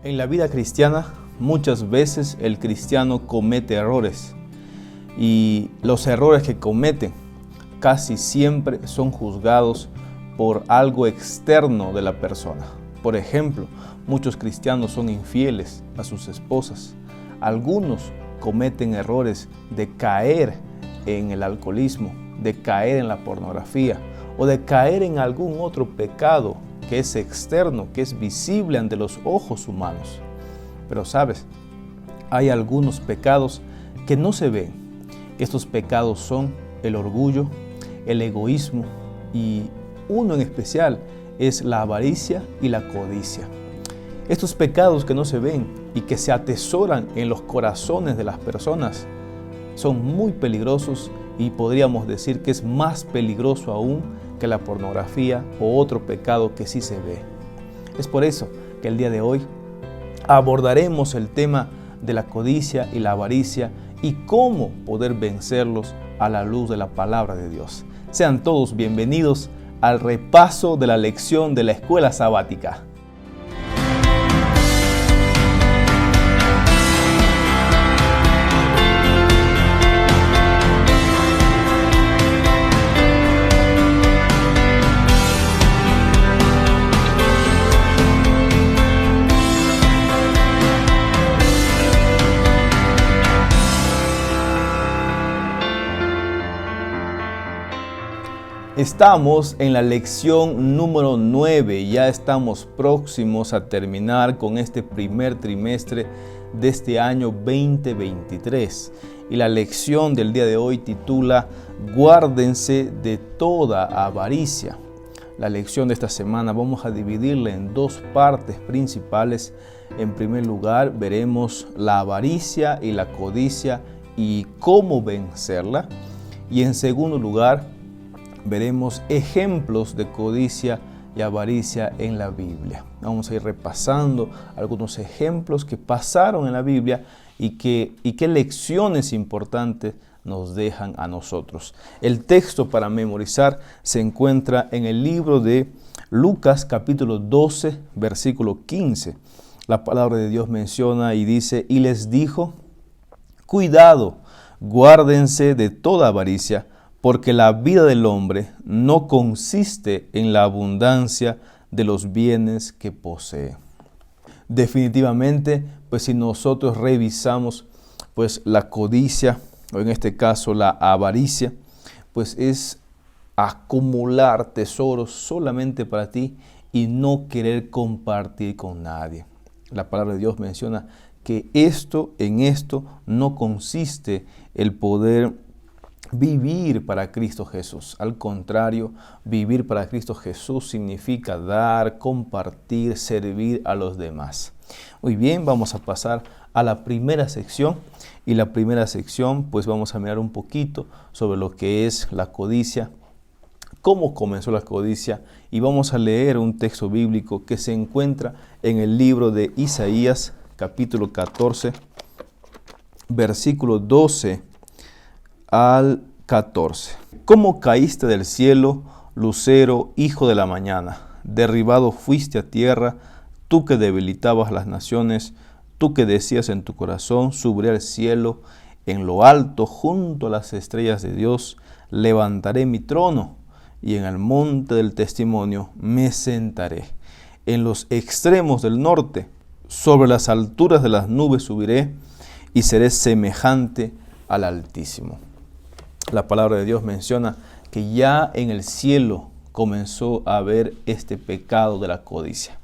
En la vida cristiana, muchas veces el cristiano comete errores y los errores que cometen casi siempre son juzgados por algo externo de la persona. Por ejemplo, muchos cristianos son infieles a sus esposas. Algunos cometen errores de caer en el alcoholismo, de caer en la pornografía o de caer en algún otro pecado que es externo, que es visible ante los ojos humanos. Pero sabes, hay algunos pecados que no se ven. Estos pecados son el orgullo, el egoísmo y uno en especial es la avaricia y la codicia. Estos pecados que no se ven y que se atesoran en los corazones de las personas son muy peligrosos y podríamos decir que es más peligroso aún que la pornografía o otro pecado que sí se ve. Es por eso que el día de hoy abordaremos el tema de la codicia y la avaricia y cómo poder vencerlos a la luz de la palabra de Dios. Sean todos bienvenidos al repaso de la lección de la escuela sabática. Estamos en la lección número 9, ya estamos próximos a terminar con este primer trimestre de este año 2023. Y la lección del día de hoy titula Guárdense de toda avaricia. La lección de esta semana vamos a dividirla en dos partes principales. En primer lugar veremos la avaricia y la codicia y cómo vencerla. Y en segundo lugar veremos ejemplos de codicia y avaricia en la Biblia. Vamos a ir repasando algunos ejemplos que pasaron en la Biblia y qué lecciones importantes nos dejan a nosotros. El texto para memorizar se encuentra en el libro de Lucas capítulo 12, versículo 15. La palabra de Dios menciona y dice, y les dijo, cuidado, guárdense de toda avaricia, porque la vida del hombre no consiste en la abundancia de los bienes que posee. Definitivamente, pues si nosotros revisamos pues la codicia, o en este caso la avaricia, pues es acumular tesoros solamente para ti y no querer compartir con nadie. La palabra de Dios menciona que en esto no consiste el poder vivir para Cristo Jesús. Al contrario, vivir para Cristo Jesús significa dar, compartir, servir a los demás. Muy bien, vamos a pasar a la primera sección. Y la primera sección, pues vamos a mirar un poquito sobre lo que es la codicia, cómo comenzó la codicia. Y vamos a leer un texto bíblico que se encuentra en el libro de Isaías, capítulo 14, versículo 12 al 14. ¿Cómo caíste del cielo, lucero, hijo de la mañana? Derribado fuiste a tierra, tú que debilitabas las naciones, tú que decías en tu corazón, subiré al cielo, en lo alto, junto a las estrellas de Dios, levantaré mi trono, y en el monte del testimonio me sentaré. En los extremos del norte, sobre las alturas de las nubes subiré, y seré semejante al Altísimo. La palabra de Dios menciona que ya en el cielo comenzó a haber este pecado de la codicia.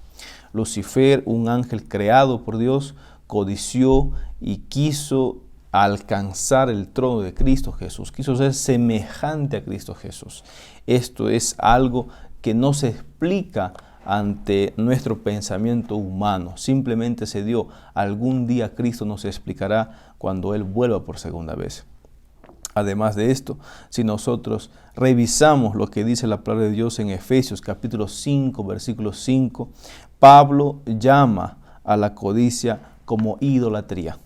Lucifer, un ángel creado por Dios, codició y quiso alcanzar el trono de Cristo Jesús. Quiso ser semejante a Cristo Jesús. Esto es algo que no se explica ante nuestro pensamiento humano. Simplemente se dio. Algún día Cristo nos explicará cuando Él vuelva por segunda vez. Además de esto, si nosotros revisamos lo que dice la palabra de Dios en Efesios capítulo 5, versículo 5, Pablo llama a la codicia como idolatría.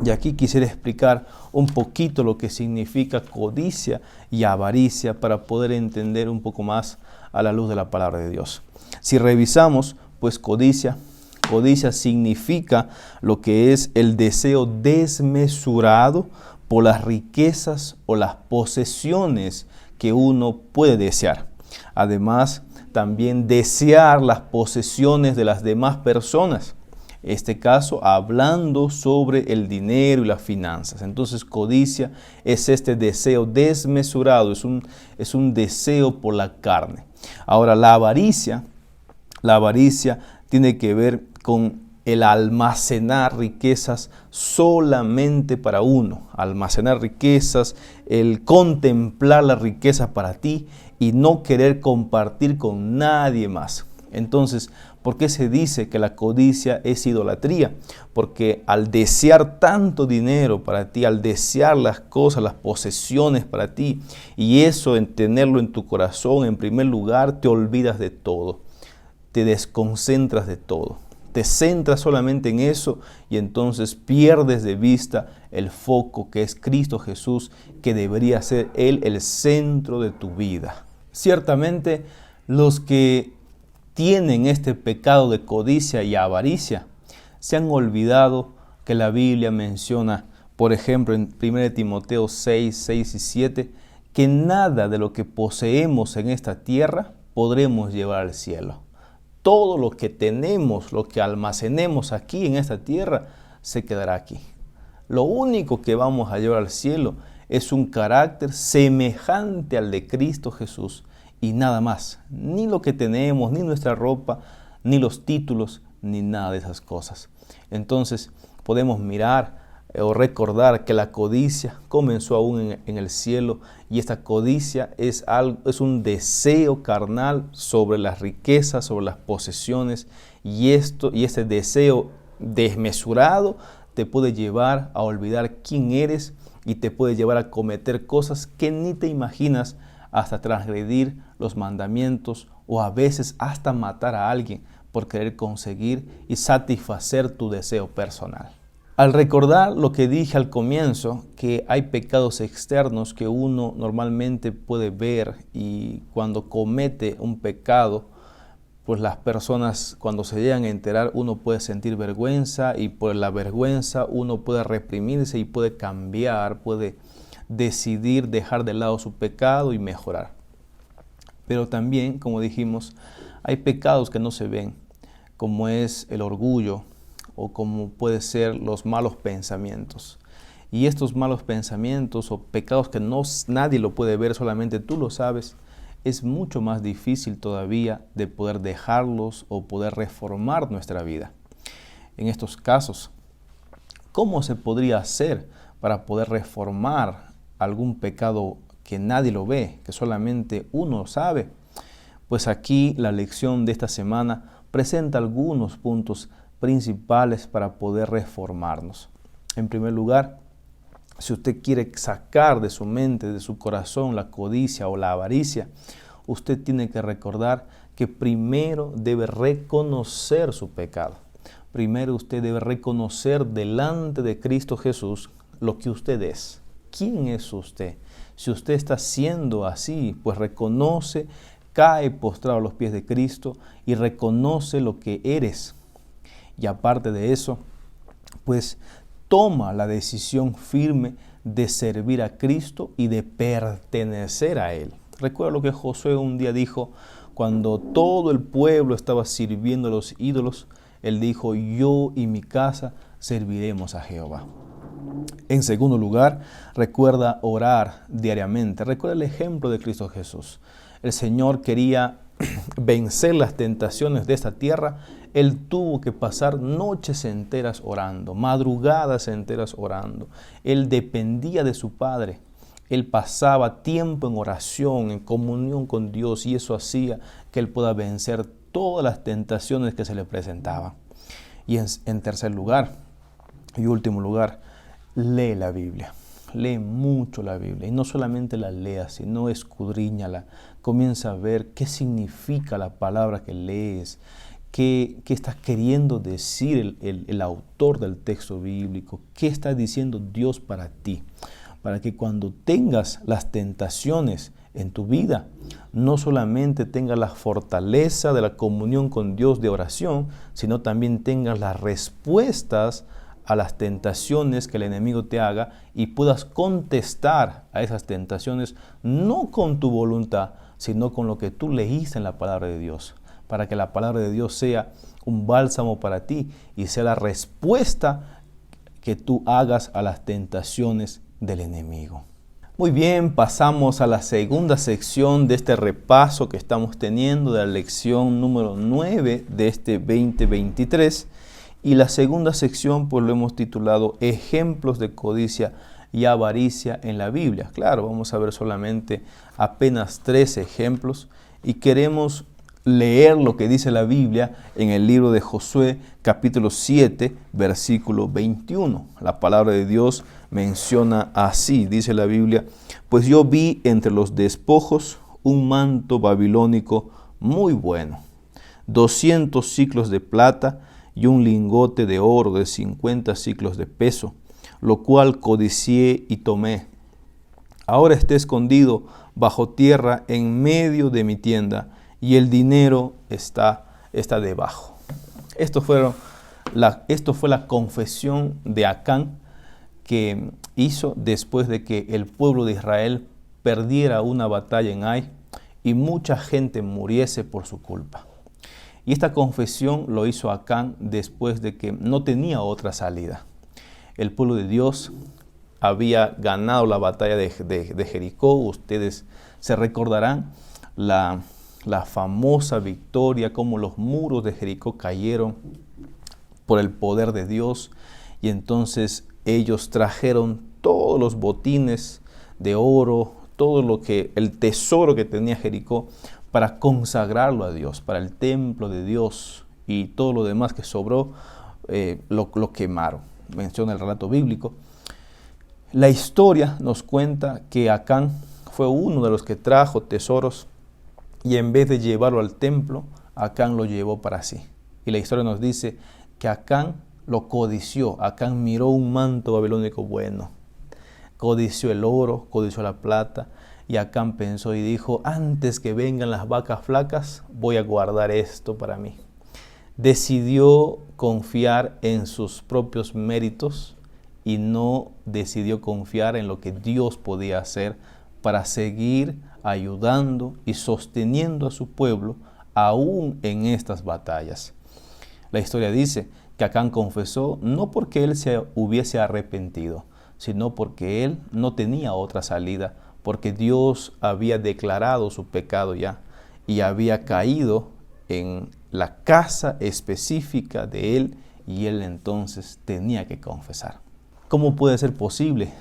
Y aquí quisiera explicar un poquito lo que significa codicia y avaricia para poder entender un poco más a la luz de la palabra de Dios. Si revisamos, pues codicia codicia significa lo que es el deseo desmesurado por las riquezas o las posesiones que uno puede desear. Además, también desear las posesiones de las demás personas. Este caso, hablando sobre el dinero y las finanzas. Entonces, codicia es este deseo desmesurado, es un deseo por la carne. Ahora, la avaricia tiene que ver con el almacenar riquezas solamente para uno. Almacenar riquezas, el contemplar la riqueza para ti y no querer compartir con nadie más. Entonces, ¿por qué se dice que la codicia es idolatría? Porque al desear tanto dinero para ti, al desear las cosas, las posesiones para ti, y eso en tenerlo en tu corazón, en primer lugar, te olvidas de todo, te desconcentras de todo, te centras solamente en eso y entonces pierdes de vista el foco que es Cristo Jesús, que debería ser Él el centro de tu vida. Ciertamente, los que tienen este pecado de codicia y avaricia se han olvidado que la Biblia menciona, por ejemplo, en 1 Timoteo 6 y 7, que nada de lo que poseemos en esta tierra podremos llevar al cielo. Todo lo que tenemos, lo que almacenemos aquí en esta tierra, se quedará aquí. Lo único que vamos a llevar al cielo es un carácter semejante al de Cristo Jesús y nada más. Ni lo que tenemos, ni nuestra ropa, ni los títulos, ni nada de esas cosas. Entonces podemos mirar o recordar que la codicia comenzó aún en el cielo y esta codicia es un deseo carnal sobre las riquezas, sobre las posesiones y este deseo desmesurado te puede llevar a olvidar quién eres y te puede llevar a cometer cosas que ni te imaginas, hasta transgredir los mandamientos o a veces hasta matar a alguien por querer conseguir y satisfacer tu deseo personal. Al recordar lo que dije al comienzo, que hay pecados externos que uno normalmente puede ver y cuando comete un pecado, pues las personas cuando se llegan a enterar uno puede sentir vergüenza y por la vergüenza uno puede reprimirse y puede cambiar, puede decidir dejar de lado su pecado y mejorar. Pero también, como dijimos, hay pecados que no se ven, como es el orgullo o como puede ser los malos pensamientos. Y estos malos pensamientos o pecados que nadie lo puede ver, solamente tú lo sabes, es mucho más difícil todavía de poder dejarlos o poder reformar nuestra vida. En estos casos, ¿cómo se podría hacer para poder reformar algún pecado que nadie lo ve, que solamente uno sabe? Pues aquí la lección de esta semana presenta algunos puntos principales para poder reformarnos. En primer lugar, si usted quiere sacar de su mente, de su corazón, la codicia o la avaricia, usted tiene que recordar que primero debe reconocer su pecado. Primero usted debe reconocer delante de Cristo Jesús lo que usted es. ¿Quién es usted? Si usted está siendo así, pues reconoce, cae postrado a los pies de Cristo y reconoce lo que eres. Y aparte de eso, pues toma la decisión firme de servir a Cristo y de pertenecer a Él. Recuerda lo que Josué un día dijo, cuando todo el pueblo estaba sirviendo a los ídolos, él dijo, yo y mi casa serviremos a Jehová. En segundo lugar, recuerda orar diariamente. Recuerda el ejemplo de Cristo Jesús. El Señor quería vencer las tentaciones de esta tierra. Él tuvo que pasar noches enteras orando, madrugadas enteras orando. Él dependía de su Padre. Él pasaba tiempo en oración, en comunión con Dios, y eso hacía que él pueda vencer todas las tentaciones que se le presentaban. Y en tercer lugar y último lugar, lee la Biblia. Lee mucho la Biblia. Y no solamente la lea, sino escudriñala. Comienza a ver qué significa la palabra que lees. ¿Qué está queriendo decir el autor del texto bíblico? ¿Qué está diciendo Dios para ti? Para que cuando tengas las tentaciones en tu vida. No solamente tengas la fortaleza de la comunión con Dios de oración, sino también tengas las respuestas a las tentaciones que el enemigo te haga y puedas contestar a esas tentaciones no con tu voluntad, sino con lo que tú leíste en la palabra de Dios, para que la palabra de Dios sea un bálsamo para ti y sea la respuesta que tú hagas a las tentaciones del enemigo. Muy bien, pasamos a la segunda sección de este repaso que estamos teniendo de la lección número 9 de este 2023. Y la segunda sección pues lo hemos titulado Ejemplos de codicia y avaricia en la Biblia. Claro, vamos a ver solamente apenas 3 ejemplos y queremos leer lo que dice la Biblia en el libro de Josué, capítulo 7, versículo 21. La palabra de Dios menciona así, dice la Biblia: pues yo vi entre los despojos un manto babilónico muy bueno, 200 siclos de plata y un lingote de oro de 50 siclos de peso, lo cual codicié y tomé. Ahora está escondido bajo tierra en medio de mi tienda, y el dinero está debajo. Esto fue la confesión de Acán que hizo después de que el pueblo de Israel perdiera una batalla en Ai y mucha gente muriese por su culpa. Y esta confesión lo hizo Acán después de que no tenía otra salida. El pueblo de Dios había ganado la batalla de Jericó. Ustedes se recordarán la famosa victoria, cómo los muros de Jericó cayeron por el poder de Dios. Y entonces ellos trajeron todos los botines de oro, el tesoro que tenía Jericó, para consagrarlo a Dios, para el templo de Dios, y todo lo demás que sobró lo quemaron. Menciona el relato bíblico. La historia nos cuenta que Acán fue uno de los que trajo tesoros y en vez de llevarlo al templo, Acán lo llevó para sí. Y la historia nos dice que Acán lo codició. Acán miró un manto babilónico bueno, codició el oro, codició la plata, y Acán pensó y dijo: antes que vengan las vacas flacas, voy a guardar esto para mí. Decidió confiar en sus propios méritos y no decidió confiar en lo que Dios podía hacer para seguir ayudando y sosteniendo a su pueblo aún en estas batallas. La historia dice que Acán confesó no porque él se hubiese arrepentido, sino porque él no tenía otra salida, porque Dios había declarado su pecado ya y había caído en la casa específica de él, y él entonces tenía que confesar. ¿Cómo puede ser posible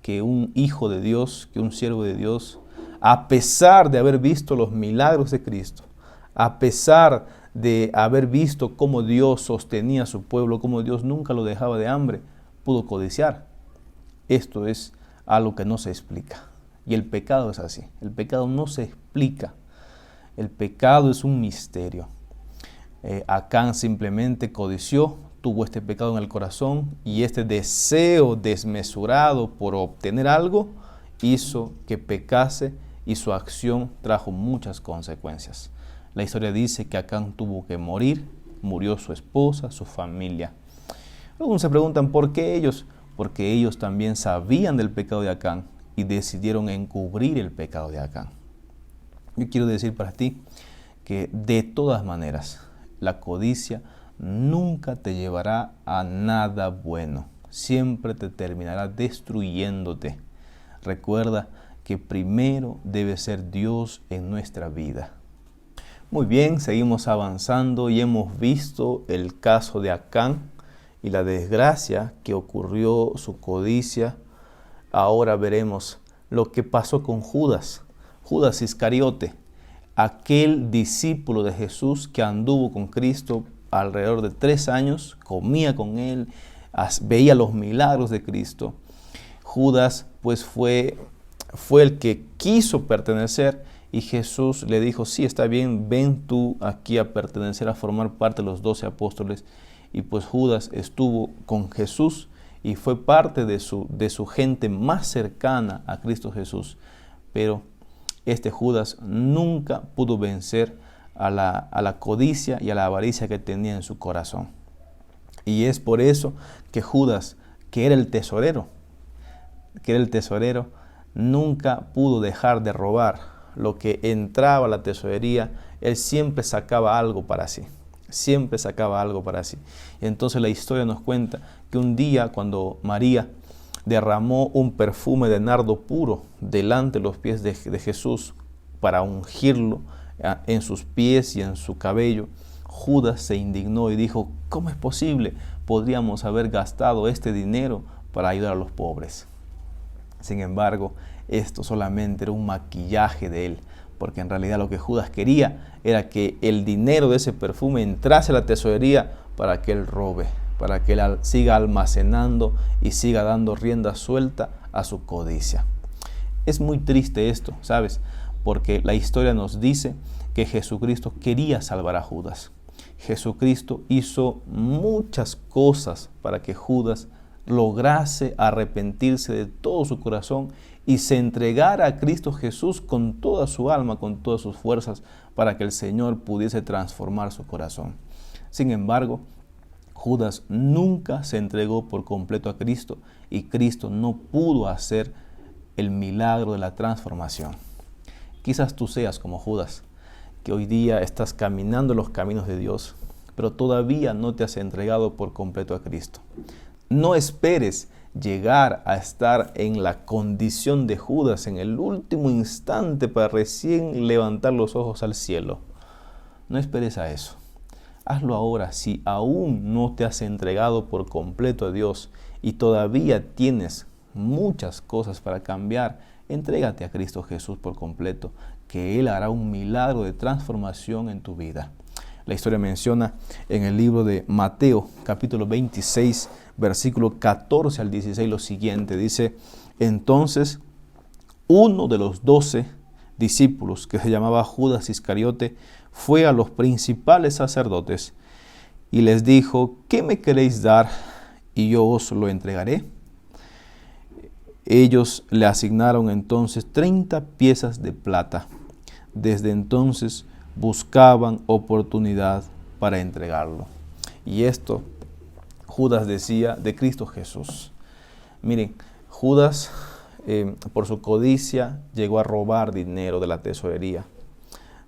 que un hijo de Dios, que un siervo de Dios, a pesar de haber visto los milagros de Cristo, a pesar de haber visto cómo Dios sostenía a su pueblo, cómo Dios nunca lo dejaba de hambre, pudo codiciar? Esto es algo que no se explica. Y el pecado es así. El pecado no se explica. El pecado es un misterio. Acán simplemente codició, tuvo este pecado en el corazón, y este deseo desmesurado por obtener algo hizo que pecase, y su acción trajo muchas consecuencias. La historia dice que Acán tuvo que morir, murió su esposa, su familia. Algunos se preguntan ¿por qué ellos? Porque ellos también sabían del pecado de Acán y decidieron encubrir el pecado de Acán. Yo quiero decir para ti que de todas maneras la codicia nunca te llevará a nada bueno. Siempre te terminará destruyéndote. Recuerda que primero debe ser Dios en nuestra vida. Muy bien, seguimos avanzando y hemos visto el caso de Acán y la desgracia que ocurrió, su codicia. Ahora veremos lo que pasó con Judas Iscariote, aquel discípulo de Jesús que anduvo con Cristo alrededor de 3 años, comía con él, veía los milagros de Cristo. Judas pues fue el que quiso pertenecer, y Jesús le dijo: sí, está bien, ven tú aquí a pertenecer, a formar parte de los 12 apóstoles. Y pues Judas estuvo con Jesús y fue parte de su gente más cercana a Cristo Jesús. Pero este Judas nunca pudo vencer a la codicia y a la avaricia que tenía en su corazón. Y es por eso que Judas, que era el tesorero, nunca pudo dejar de robar. Lo que entraba a la tesorería, él siempre sacaba algo para sí. Siempre sacaba algo para sí. Y entonces la historia nos cuenta que un día, cuando María derramó un perfume de nardo puro delante de los pies de Jesús para ungirlo en sus pies y en su cabello, Judas se indignó y dijo: ¿cómo es posible? Podríamos haber gastado este dinero para ayudar a los pobres. Sin embargo, esto solamente era un maquillaje de él, porque en realidad lo que Judas quería era que el dinero de ese perfume entrase a la tesorería para que él robe, para que él siga almacenando y siga dando rienda suelta a su codicia. Es muy triste esto, ¿sabes? Porque la historia nos dice que Jesucristo quería salvar a Judas. Jesucristo hizo muchas cosas para que Judas lograse arrepentirse de todo su corazón y se entregara a Cristo Jesús con toda su alma, con todas sus fuerzas, para que el Señor pudiese transformar su corazón. Sin embargo, Judas nunca se entregó por completo a Cristo y Cristo no pudo hacer el milagro de la transformación. Quizás tú seas como Judas, que hoy día estás caminando los caminos de Dios, pero todavía no te has entregado por completo a Cristo. No esperes llegar a estar en la condición de Judas en el último instante para recién levantar los ojos al cielo. No esperes a eso. Hazlo ahora. Si aún no te has entregado por completo a Dios y todavía tienes muchas cosas para cambiar, entrégate a Cristo Jesús por completo, que Él hará un milagro de transformación en tu vida. La historia menciona en el libro de Mateo, capítulo 26, versículo 14 al 16, lo siguiente. Dice: entonces uno de los 12 discípulos, que se llamaba Judas Iscariote, fue a los principales sacerdotes y les dijo: ¿qué me queréis dar y yo os lo entregaré? Ellos le asignaron entonces 30 piezas de plata. Desde entonces buscaban oportunidad para entregarlo. Y esto Judas decía de Cristo Jesús. Miren, Judas por su codicia llegó a robar dinero de la tesorería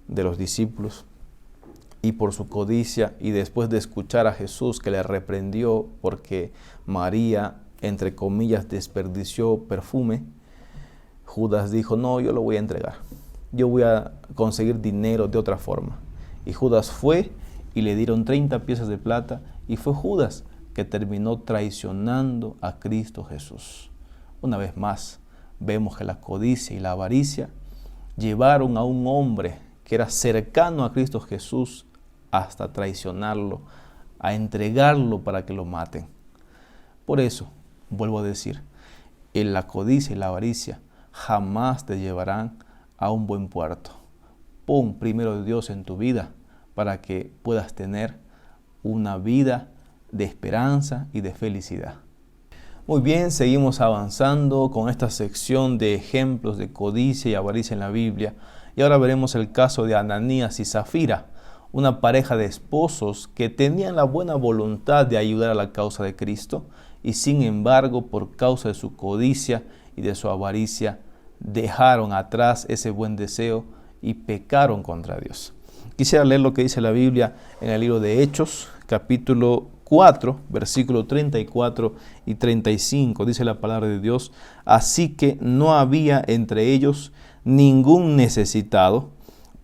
de los discípulos, y por su codicia, y después de escuchar a Jesús que le reprendió porque María, entre comillas, desperdició perfume, Judas dijo: no, yo lo voy a entregar, yo voy a conseguir dinero de otra forma. Y Judas fue y le dieron 30 piezas de plata, y fue Judas que terminó traicionando a Cristo Jesús. Una vez más, vemos que la codicia y la avaricia llevaron a un hombre que era cercano a Cristo Jesús hasta traicionarlo, a entregarlo para que lo maten. Por eso, vuelvo a decir, en la codicia y la avaricia jamás te llevarán a un buen puerto. Pon primero Dios en tu vida para que puedas tener una vida de esperanza y de felicidad. Muy bien, seguimos avanzando con esta sección de ejemplos de codicia y avaricia en la Biblia. Y ahora veremos el caso de Ananías y Zafira, una pareja de esposos que tenían la buena voluntad de ayudar a la causa de Cristo, y sin embargo, por causa de su codicia y de su avaricia, dejaron atrás ese buen deseo y pecaron contra Dios. Quisiera leer lo que dice la Biblia en el libro de Hechos, capítulo 4, versículos 34 y 35. Dice la palabra de Dios: así que no había entre ellos ningún necesitado,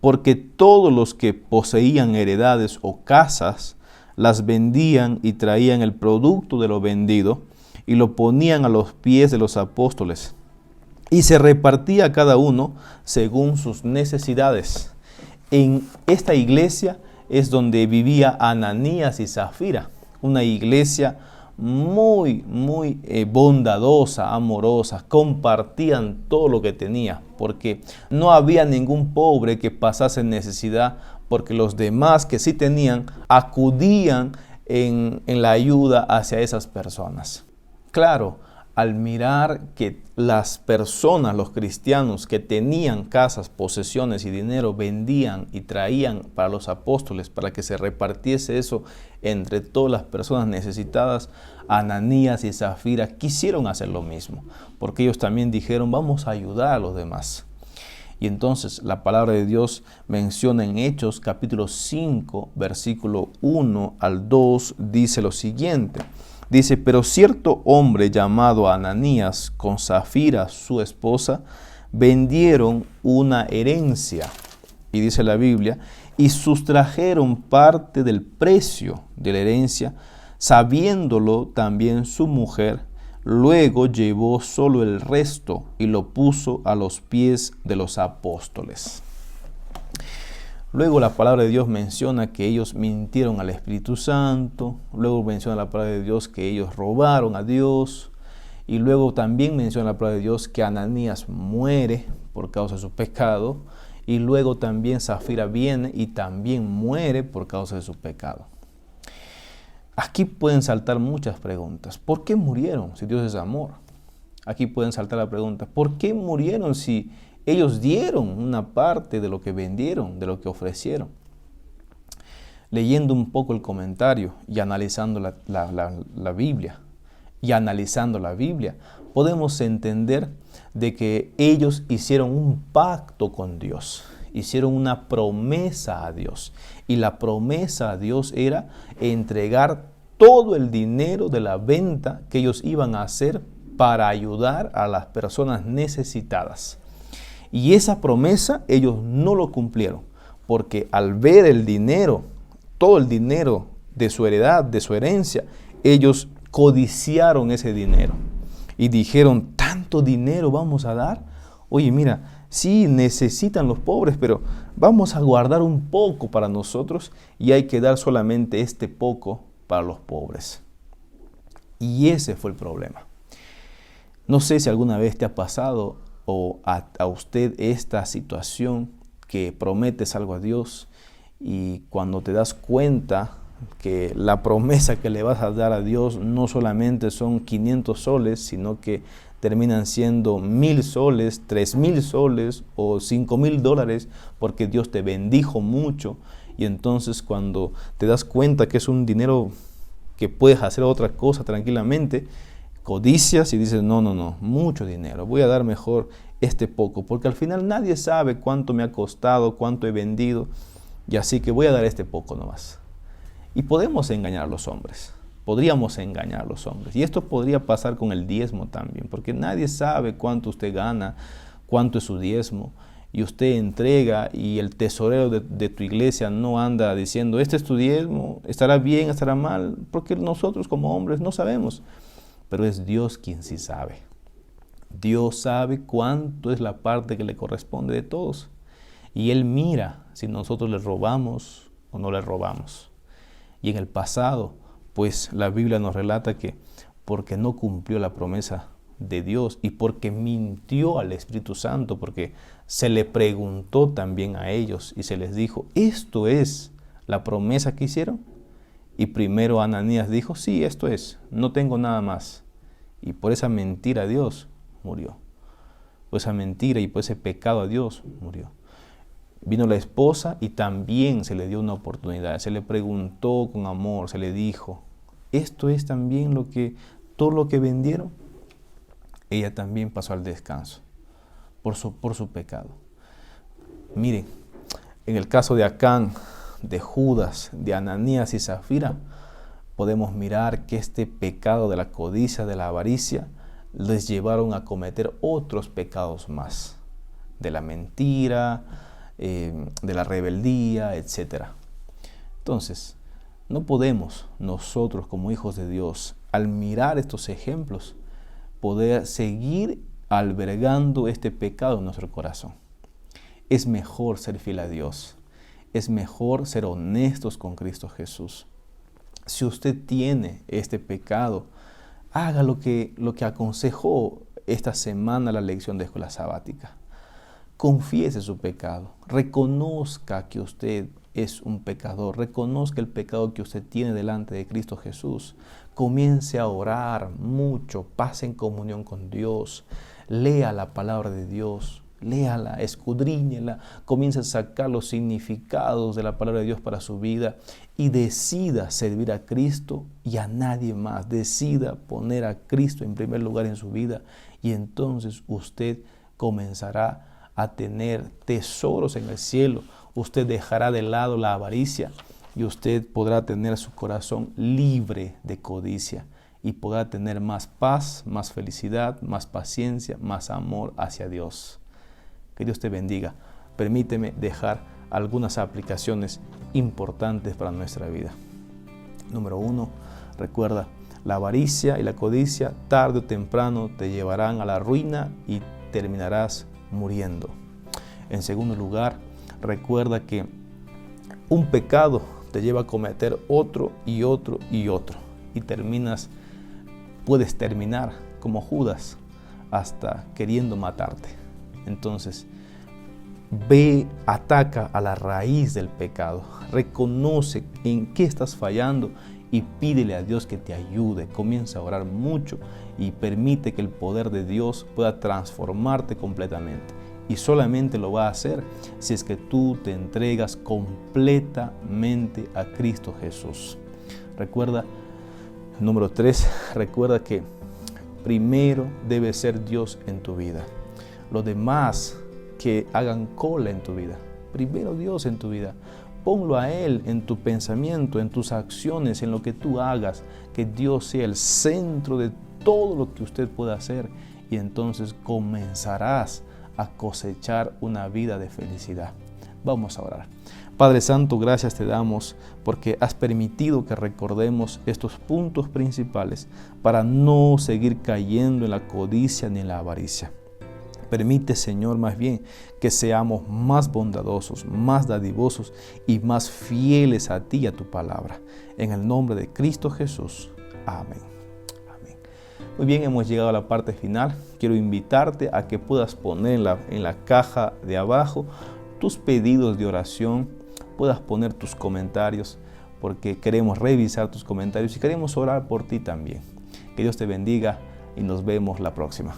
porque todos los que poseían heredades o casas las vendían y traían el producto de lo vendido y lo ponían a los pies de los apóstoles, y se repartía cada uno según sus necesidades. En esta iglesia es donde vivía Ananías y Zafira, una iglesia muy bondadosa, amorosa. Compartían todo lo que tenía, porque no había ningún pobre que pasase necesidad, porque los demás que sí tenían acudían en la ayuda hacia esas personas. Claro, al mirar que las personas, los cristianos que tenían casas, posesiones y dinero, vendían y traían para los apóstoles para que se repartiese eso entre todas las personas necesitadas, Ananías y Zafira quisieron hacer lo mismo, porque ellos también dijeron, vamos a ayudar a los demás. Y entonces la palabra de Dios menciona en Hechos capítulo 5, versículo 1 al 2, dice lo siguiente. Dice, pero cierto hombre llamado Ananías con Zafira, su esposa, vendieron una herencia, y dice la Biblia, y sustrajeron parte del precio de la herencia, sabiéndolo también su mujer. Luego llevó solo el resto y lo puso a los pies de los apóstoles. Luego la palabra de Dios menciona que ellos mintieron al Espíritu Santo. Luego menciona la palabra de Dios que ellos robaron a Dios. Y luego también menciona la palabra de Dios que Ananías muere por causa de su pecado. Y luego también Zafira viene y también muere por causa de su pecado. Aquí pueden saltar muchas preguntas. ¿Por qué murieron si Dios es amor? Aquí pueden saltar la pregunta, ¿por qué murieron si ellos dieron una parte de lo que vendieron, de lo que ofrecieron? Leyendo un poco el comentario y analizando la Biblia, podemos entender de que ellos hicieron un pacto con Dios, hicieron una promesa a Dios. Y la promesa a Dios era entregar todo el dinero de la venta que ellos iban a hacer para ayudar a las personas necesitadas. Y esa promesa ellos no lo cumplieron, porque al ver el dinero, todo el dinero de su heredad, de su herencia, ellos codiciaron ese dinero y dijeron, ¿tanto dinero vamos a dar? Oye, mira, sí necesitan los pobres, pero vamos a guardar un poco para nosotros y hay que dar solamente este poco para los pobres. Y ese fue el problema. No sé si alguna vez te ha pasado o a usted esta situación que prometes algo a Dios y cuando te das cuenta que la promesa que le vas a dar a Dios no solamente son 500 soles, sino que terminan siendo 1,000 soles, 3,000 soles o 5,000 dólares porque Dios te bendijo mucho. Y entonces cuando te das cuenta que es un dinero que puedes hacer otra cosa tranquilamente, codicias y dices, no, mucho dinero, voy a dar mejor este poco, porque al final nadie sabe cuánto me ha costado, cuánto he vendido, y así que voy a dar este poco nomás. Y podemos engañar a los hombres, podríamos engañar a los hombres, y esto podría pasar con el diezmo también, porque nadie sabe cuánto usted gana, cuánto es su diezmo, y usted entrega y el tesorero de tu iglesia no anda diciendo, este es tu diezmo, estará bien, estará mal, porque nosotros como hombres no sabemos, pero es Dios quien sí sabe. Dios sabe cuánto es la parte que le corresponde de todos, y Él mira si nosotros le robamos o no le robamos. Y en el pasado, pues la Biblia nos relata que porque no cumplió la promesa de Dios y porque mintió al Espíritu Santo, porque se le preguntó también a ellos y se les dijo, ¿esto es la promesa que hicieron? Y primero Ananías dijo, sí, esto es, no tengo nada más. Y por esa mentira a Dios murió. Por esa mentira y por ese pecado a Dios murió. Vino la esposa y también se le dio una oportunidad. Se le preguntó con amor, se le dijo, ¿esto es también todo lo que vendieron? Ella también pasó al descanso por su pecado. Miren, en el caso de Acán, de Judas, de Ananías y Zafira, podemos mirar que este pecado de la codicia, de la avaricia, les llevaron a cometer otros pecados más, de la mentira, de la rebeldía, etc. Entonces, no podemos nosotros como hijos de Dios, al mirar estos ejemplos, poder seguir albergando este pecado en nuestro corazón. Es mejor ser fiel a Dios. Es mejor ser honestos con Cristo Jesús. Si usted tiene este pecado, haga lo que aconsejó esta semana la lección de escuela sabática. Confiese su pecado. Reconozca que usted es un pecador. Reconozca el pecado que usted tiene delante de Cristo Jesús. comience a orar mucho, pase en comunión con Dios, lea la palabra de Dios, léala, escudriñela, comience a sacar los significados de la palabra de Dios para su vida y decida servir a Cristo y a nadie más. Decida poner a Cristo en primer lugar en su vida y entonces usted comenzará a tener tesoros en el cielo. Usted dejará de lado la avaricia y usted podrá tener su corazón libre de codicia y podrá tener más paz, más felicidad, más paciencia, más amor hacia Dios. Que Dios te bendiga. Permíteme dejar algunas aplicaciones importantes para nuestra vida. Número 1, recuerda, la avaricia y la codicia tarde o temprano te llevarán a la ruina y terminarás muriendo. En segundo lugar, recuerda que un pecado te lleva a cometer otro y otro y otro. Y puedes terminar como Judas, hasta queriendo matarte. Entonces, ataca a la raíz del pecado. Reconoce en qué estás fallando y pídele a Dios que te ayude. Comienza a orar mucho y permite que el poder de Dios pueda transformarte completamente. Y solamente lo va a hacer si es que tú te entregas completamente a Cristo Jesús. Recuerda, número 3, recuerda que primero debe ser Dios en tu vida. Lo demás que hagan cola en tu vida. Primero Dios en tu vida. Ponlo a Él en tu pensamiento, en tus acciones, en lo que tú hagas. Que Dios sea el centro de todo lo que usted pueda hacer. Y entonces comenzarás a cosechar una vida de felicidad. Vamos a orar. Padre Santo, gracias te damos porque has permitido que recordemos estos puntos principales para no seguir cayendo en la codicia ni en la avaricia. Permite, Señor, más bien que seamos más bondadosos, más dadivosos y más fieles a ti y a tu palabra. En el nombre de Cristo Jesús. Amén. Amén. Muy bien, hemos llegado a la parte final. Quiero invitarte a que puedas poner en la caja de abajo tus pedidos de oración, puedas poner tus comentarios, porque queremos revisar tus comentarios y queremos orar por ti también. Que Dios te bendiga y nos vemos la próxima.